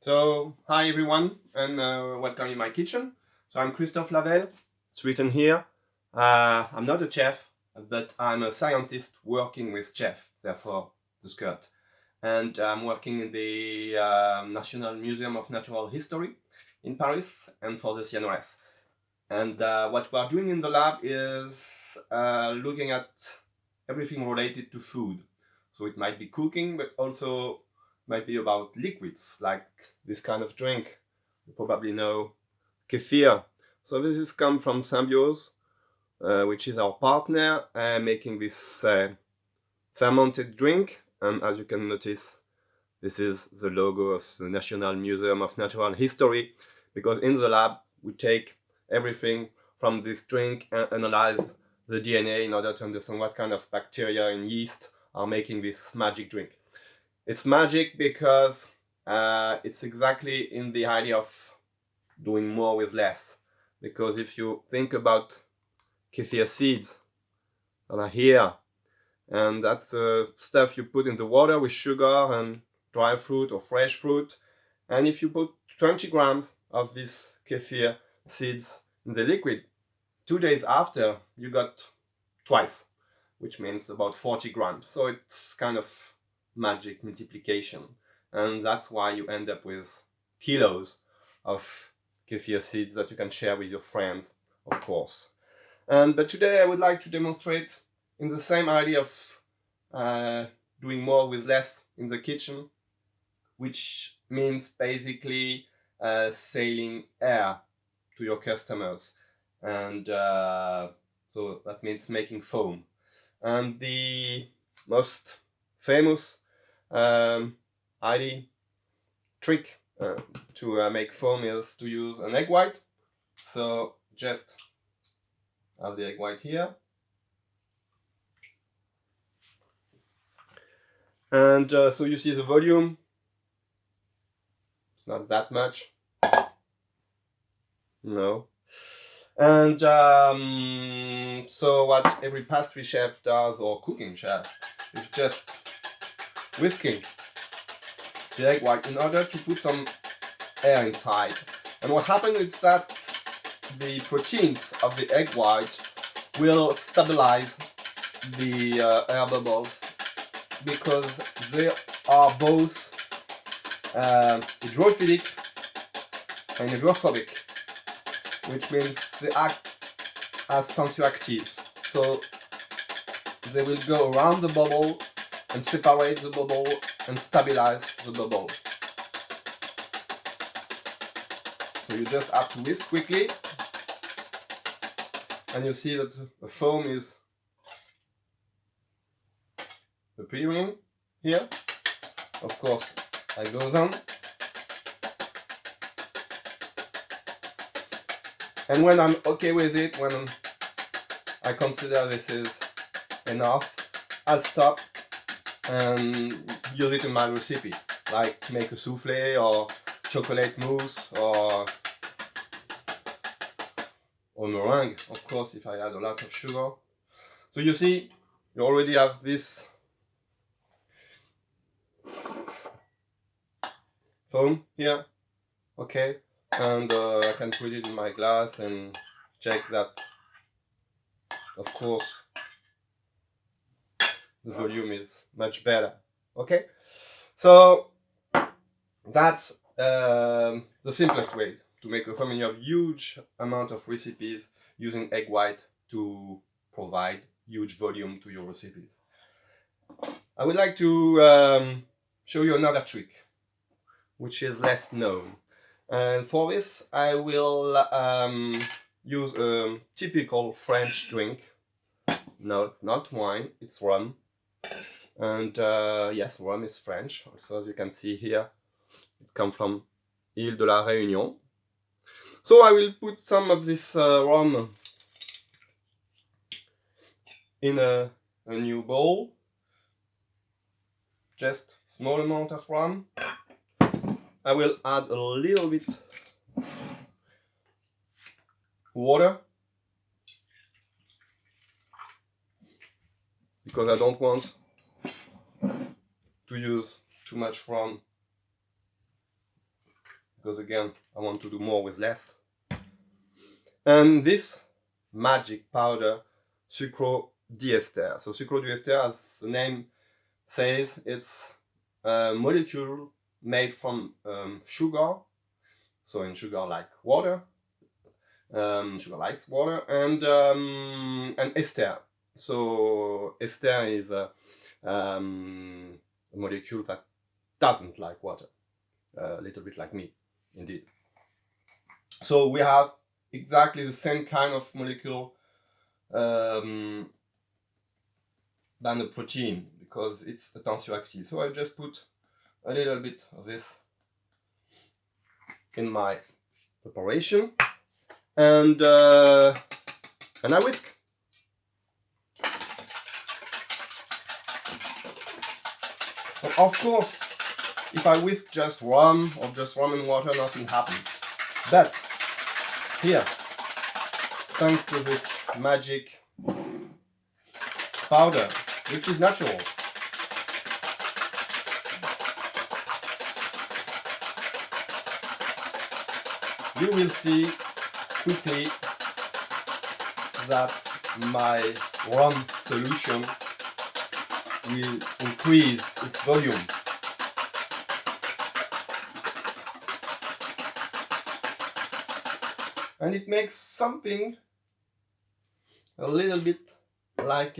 So, hi everyone, and welcome in my kitchen. So, I'm Christophe Lavelle. It's written here. I'm not a chef, but I'm a scientist working with chef, therefore the skirt. And I'm working in the National Museum of Natural History in Paris and for the CNRS. And what we're doing in the lab is looking at everything related to food. So it might be cooking, but also might be about liquids, like this kind of drink. You probably know kefir. So this is come from Symbiose, which is our partner, making this fermented drink. And as you can notice, this is the logo of the National Museum of Natural History, because in the lab we take everything from this drink and analyze the DNA in order to understand what kind of bacteria and yeast are making this magic drink. It's magic because it's exactly in the idea of doing more with less. Because if you think about kefir seeds that are here, and that's stuff you put in the water with sugar and dry fruit or fresh fruit, and if you put 20 grams of this kefir seeds in the liquid, 2 days after you got twice, which means about 40 grams. So it's kind of magic multiplication, and that's why you end up with kilos of kefir seeds that you can share with your friends, of course. But today I would like to demonstrate in the same idea of doing more with less in the kitchen, which means basically selling air to your customers, and so that means making foam. And the most famous idea trick to make foam is to use an egg white. So just have the egg white here, and so you see the volume. It's not that much, no. And so what every pastry chef does, or cooking chef, is just whisking the egg white in order to put some air inside. And what happens is that the proteins of the egg white will stabilize the air bubbles, because they are both hydrophilic and hydrophobic, which means they act as tensioactive. So they will go around the bubble and separate the bubble and stabilize the bubble. So you just have to whisk quickly, and you see that the foam is appearing here. Of course, I goes on. And when I'm okay with it, when I consider this is enough, I'll stop and use it in my recipe, like make a souffle or chocolate mousse or meringue, of course, if I add a lot of sugar. So you see, you already have this foam here, okay, and I can put it in my glass and check that, of course, the volume is much better, okay. So that's the simplest way to make a foam, and you have huge amount of recipes using egg white to provide huge volume to your recipes. I would like to show you another trick, which is less known. And for this, I will use a typical French drink. No, it's not wine, it's rum. And yes, rum is French. So as you can see here, it comes from Île de la Réunion. So I will put some of this rum in a new bowl. Just small amount of rum. I will add a little bit water, because I don't want to use too much rum because again, I want to do more with less. And this magic powder, sucre diester. So sucre diester, as the name says, it's a molecule made from sugar. So in sugar like water, sugar likes water, and ester. So ester is a molecule that doesn't like water, a little bit like me, indeed. So we have exactly the same kind of molecule than the protein, because it's a tensioactive. So I just put a little bit of this in my preparation, and I whisk. So of course, if I whisk just rum or just rum and water, nothing happens. But here, thanks to this magic powder, which is natural, you will see quickly that my rum solution will increase its volume. And it makes something a little bit like,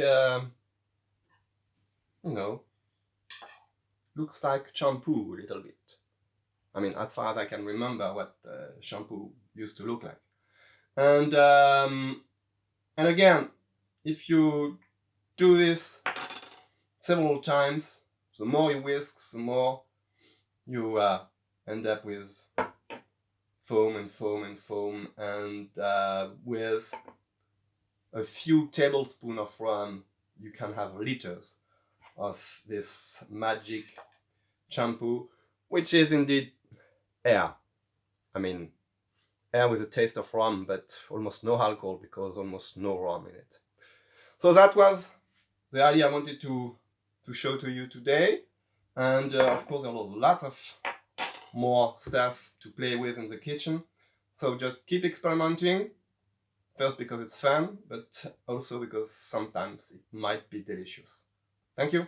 looks like shampoo a little bit. I mean, as far as I can remember what shampoo used to look like. And again, if you do this several times, the more you whisk, the more you end up with foam and foam and foam, and with a few tablespoons of rum, you can have liters of this magic shampoo, which is indeed air. I mean, air with a taste of rum, but almost no alcohol, because almost no rum in it. So that was the idea I wanted to show to you today. And of course, there are lots of more stuff to play with in the kitchen. So just keep experimenting. First because it's fun, but also because sometimes it might be delicious. Thank you.